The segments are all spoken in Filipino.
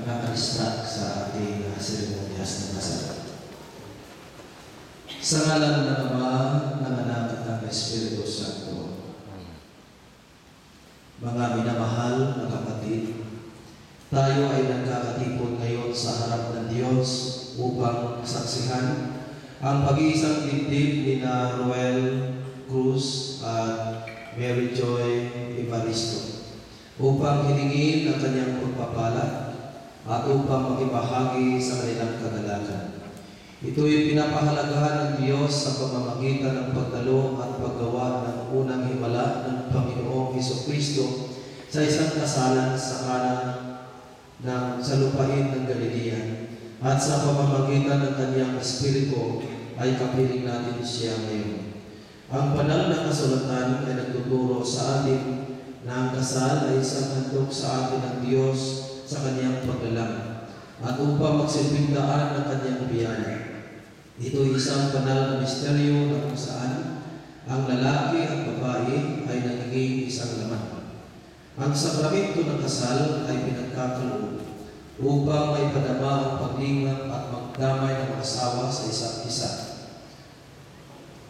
nakalista sa ating seremonyas ng kasal. Sa ngalan ng Ama, ng Anak at ng Espiritu Santo. Mga minamahal na kapatid, tayo ay nagkakatipon ngayon sa harap ng Diyos upang saksihan ang pag-iisang dibdib ni na Roel Cruz at Mary Joy Evaristo upang hilingin ang kanyang pagpapala at upang makibahagi sa kanilang kagalakan. Ito'y pinapahalagahan ng Diyos sa pamamagitan ng pagdalo at paggawa ng unang himala ng Panginoong Hesukristo sa isang kasalan sa Kana sa lupain ng Galilea, at sa pamamagitan ng kanyang Espiritu ay kapiling natin siya ngayon. Ang banal na kasulatan ay nagtuturo sa atin na ang kasal ay isang handog sa atin ng Diyos sa kanyang paggalang at upang magsilbing daan ng kanyang biyaya. Ito ay isang banal na misteryo na kung saan ang lalaki at babae ay nagiging isang laman. Ang sakramento ng kasal ay pinagkakaloob upang may padama ang paglingat at magdamay ng asawa sa isa't isa.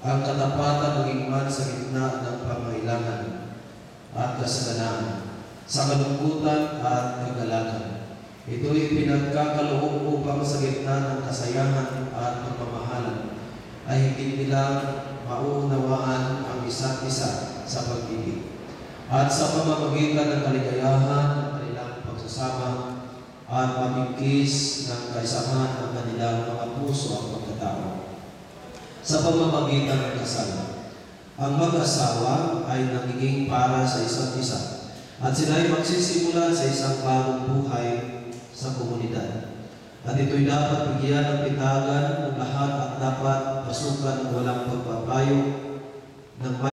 Ang katapatan maging man sa gitna ng pangailangan at kasaganaan, sa kalungkutan at kagalakan. Ito'y pinagkakaloob upang sa gitna ng kasayahan at pagmamahalan ay hindi nila maunawaan ang isa't isa sa pag-ibig. At sa pamamagitan ng kaligayahan ng kanilang pagsasama at mamingkis ng kaisahan ng kanilang mga puso at pagkatao. Sa pamamagitan ng kasal, ang mag-asawa ay nagiging para sa isa't isa at sila ay magsisimula sa isang bagong buhay sa komunidad. At ito'y dapat bigyan ng pitagan ng lahat at dapat pasukan ng walang pagpapayo ng